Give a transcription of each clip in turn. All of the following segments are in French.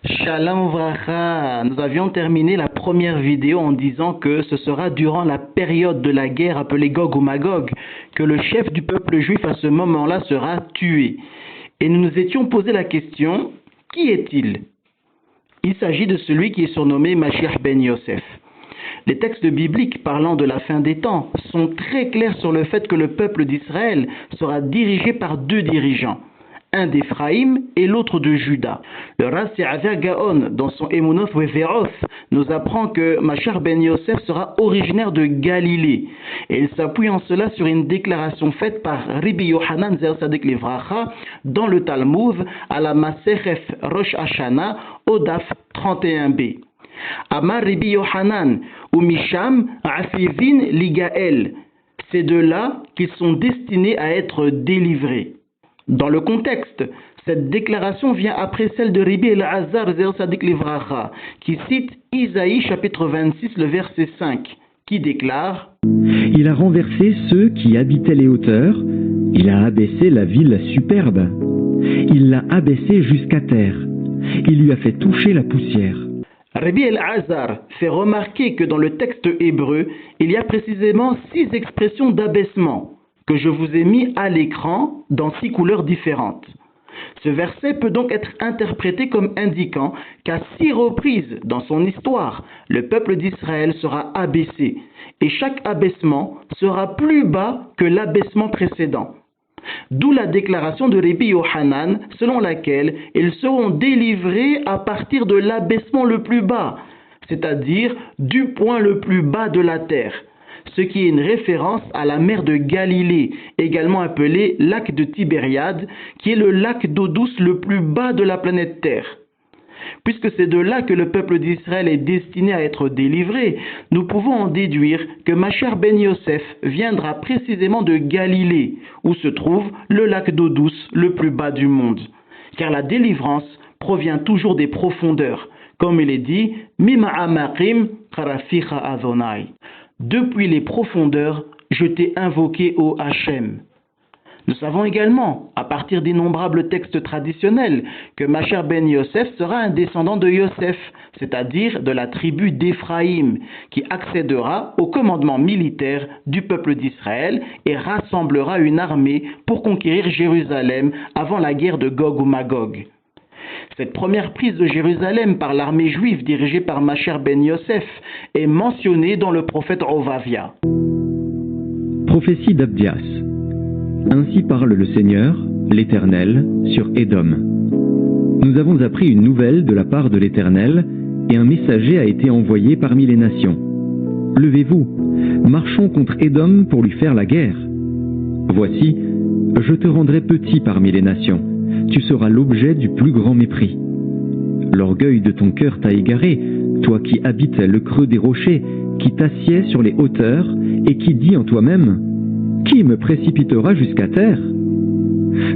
Shalom Vracha. Nous avions terminé la première vidéo en disant que ce sera durant la période de la guerre appelée Gog ou Magog que le chef du peuple juif à ce moment-là sera tué. Et nous nous étions posé la question, qui est-il? Il s'agit de celui qui est surnommé Mashiach ben Yosef. Les textes bibliques parlant de la fin des temps sont très clairs sur le fait que le peuple d'Israël sera dirigé par deux dirigeants, un d'Éphraïm et l'autre de Juda. Le Rassi Aver Gaon, dans son Emunoth Weveroth, nous apprend que Mashiach ben Yosef sera originaire de Galilée. Et il s'appuie en cela sur une déclaration faite par Rabbi Yohanan Zer Tzaddik Livracha dans le Talmud à la Masechef Rosh Hashanah au Daf 31b. Amar Rabbi Yohanan ou Misham Afivin Ligael. C'est de là qu'ils sont destinés à être délivrés. Dans le contexte, cette déclaration vient après celle de Rabbi Elazar Zer Tzaddik Livracha, qui cite Isaïe chapitre 26, le verset 5, qui déclare « Il a renversé ceux qui habitaient les hauteurs, il a abaissé la ville superbe, il l'a abaissé jusqu'à terre, il lui a fait toucher la poussière. » Rabbi Elazar fait remarquer que dans le texte hébreu, il y a précisément 6 expressions d'abaissement que je vous ai mis à l'écran dans 6 couleurs différentes. Ce verset peut donc être interprété comme indiquant qu'à 6 reprises dans son histoire, le peuple d'Israël sera abaissé, et chaque abaissement sera plus bas que l'abaissement précédent. D'où la déclaration de Rabbi Yohanan selon laquelle ils seront délivrés à partir de l'abaissement le plus bas, c'est-à-dire du point le plus bas de la terre, ce qui est une référence à la mer de Galilée, également appelée lac de Tibériade, qui est le lac d'eau douce le plus bas de la planète Terre. Puisque c'est de là que le peuple d'Israël est destiné à être délivré, nous pouvons en déduire que Mashiach ben Yosef viendra précisément de Galilée, où se trouve le lac d'eau douce le plus bas du monde. Car la délivrance provient toujours des profondeurs, comme il est dit « Mima'amakim karaficha Adonai » Depuis les profondeurs, je t'ai invoqué ô Hachem. Nous savons également, à partir d'innombrables textes traditionnels, que Mashiach ben Yosef sera un descendant de Yosef, c'est-à-dire de la tribu d'Éphraïm, qui accédera au commandement militaire du peuple d'Israël et rassemblera une armée pour conquérir Jérusalem avant la guerre de Gog ou Magog. Cette première prise de Jérusalem par l'armée juive dirigée par Mashiach ben Yosef est mentionnée dans le prophète Ovavia. Prophétie d'Abdias. Ainsi parle le Seigneur, l'Éternel, sur Édom. Nous avons appris une nouvelle de la part de l'Éternel, et un messager a été envoyé parmi les nations. Levez-vous, marchons contre Édom pour lui faire la guerre. Voici, je te rendrai petit parmi les nations, tu seras l'objet du plus grand mépris. L'orgueil de ton cœur t'a égaré, toi qui habites le creux des rochers, qui t'assieds sur les hauteurs, et qui dis en toi-même, qui me précipitera jusqu'à terre?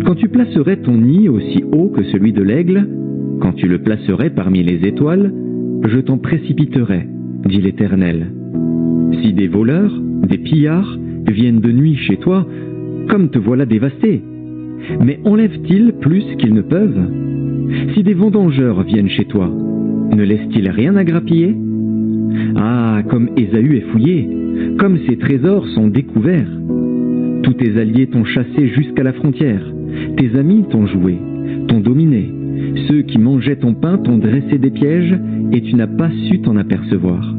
Quand tu placerais ton nid aussi haut que celui de l'aigle, quand tu le placerais parmi les étoiles, je t'en précipiterai, dit l'Éternel. Si des voleurs, des pillards, viennent de nuit chez toi, comme te voilà dévasté, mais enlèvent-ils plus qu'ils ne peuvent? Si des vendangeurs viennent chez toi, ne laissent-ils rien à grappiller? Ah, comme Ésaü est fouillé, comme ses trésors sont découverts. Tous tes alliés t'ont chassé jusqu'à la frontière, tes amis t'ont joué, t'ont dominé, ceux qui mangeaient ton pain t'ont dressé des pièges, et tu n'as pas su t'en apercevoir.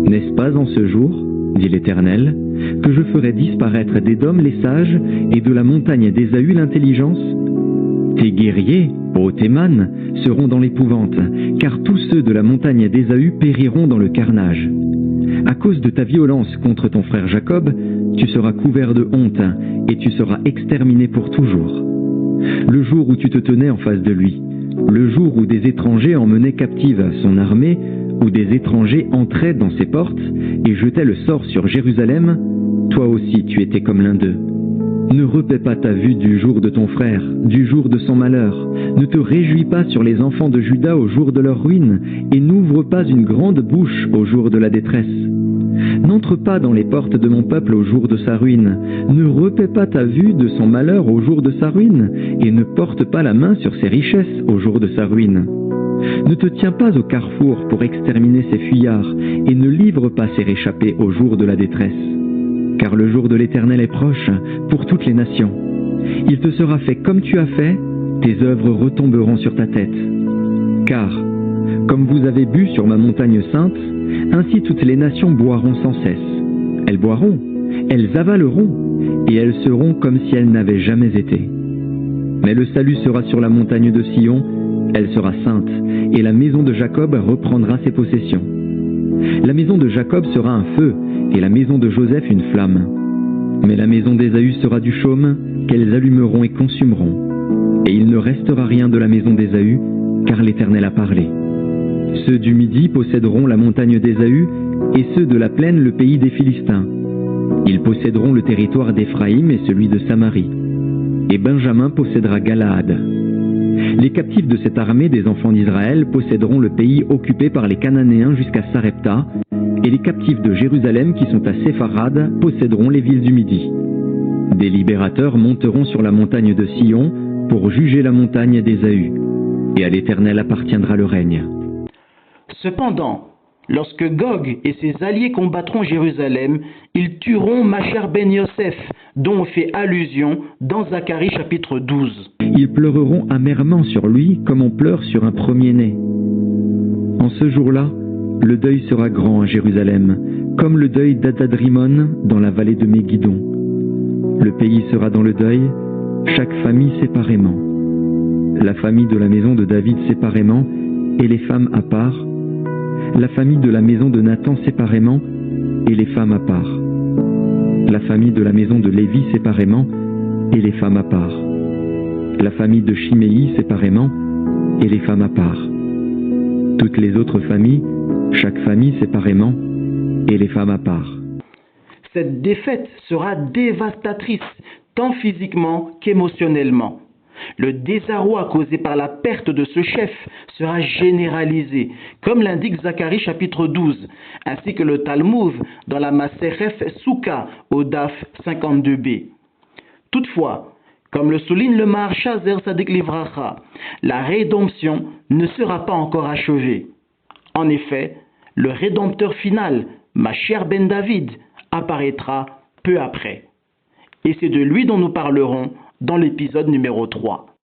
N'est-ce pas en ce jour, dit l'Éternel, que je ferai disparaître d'Édom les sages, et de la montagne d'Ésaü l'intelligence? Tes guerriers, ô Théman, seront dans l'épouvante, car tous ceux de la montagne d'Ésaü périront dans le carnage. À cause de ta violence contre ton frère Jacob, tu seras couvert de honte, et tu seras exterminé pour toujours. Le jour où tu te tenais en face de lui, le jour où des étrangers emmenaient captive son armée, où des étrangers entraient dans ses portes et jetaient le sort sur Jérusalem, toi aussi tu étais comme l'un d'eux. Ne repaie pas ta vue du jour de ton frère, du jour de son malheur. Ne te réjouis pas sur les enfants de Juda au jour de leur ruine, et n'ouvre pas une grande bouche au jour de la détresse. N'entre pas dans les portes de mon peuple au jour de sa ruine. Ne repaie pas ta vue de son malheur au jour de sa ruine, et ne porte pas la main sur ses richesses au jour de sa ruine. Ne te tiens pas au carrefour pour exterminer ces fuyards et ne livre pas ces réchappés au jour de la détresse. Car le jour de l'Éternel est proche pour toutes les nations. Il te sera fait comme tu as fait, tes œuvres retomberont sur ta tête. Car, comme vous avez bu sur ma montagne sainte, ainsi toutes les nations boiront sans cesse. Elles boiront, elles avaleront, et elles seront comme si elles n'avaient jamais été. Mais le salut sera sur la montagne de Sion, elle sera sainte, et la maison de Jacob reprendra ses possessions. La maison de Jacob sera un feu, et la maison de Joseph une flamme. Mais la maison d'Ésaü sera du chaume, qu'elles allumeront et consumeront. Et il ne restera rien de la maison d'Ésaü, car l'Éternel a parlé. Ceux du Midi posséderont la montagne d'Ésaü, et ceux de la plaine le pays des Philistins. Ils posséderont le territoire d'Éphraïm et celui de Samarie. Et Benjamin possédera Galaad. Les captifs de cette armée des enfants d'Israël posséderont le pays occupé par les Cananéens jusqu'à Sarepta, et les captifs de Jérusalem qui sont à Sépharad posséderont les villes du Midi. Des libérateurs monteront sur la montagne de Sion pour juger la montagne d'Ésaü, et à l'Éternel appartiendra le règne. Cependant, lorsque Gog et ses alliés combattront Jérusalem, ils tueront Macher ben Yosef, dont on fait allusion dans Zacharie chapitre 12. Ils pleureront amèrement sur lui comme on pleure sur un premier-né. En ce jour-là, le deuil sera grand à Jérusalem, comme le deuil d'Adadrimon dans la vallée de Méguidon. Le pays sera dans le deuil, chaque famille séparément. La famille de la maison de David séparément, et les femmes à part. La famille de la maison de Nathan séparément, et les femmes à part. La famille de la maison de Lévi séparément, et les femmes à part. La famille de Chiméi séparément, et les femmes à part. Toutes les autres familles, chaque famille séparément, et les femmes à part. Cette défaite sera dévastatrice, tant physiquement qu'émotionnellement. Le désarroi causé par la perte de ce chef sera généralisé, comme l'indique Zacharie chapitre 12, ainsi que le Talmud dans la Masereth Souka au Daf 52b. Toutefois, comme le souligne le Maharsha Zer Sadik Livracha, la rédemption ne sera pas encore achevée. En effet, le rédempteur final, Macher ben David, apparaîtra peu après. Et c'est de lui dont nous parlerons dans l'épisode numéro 3.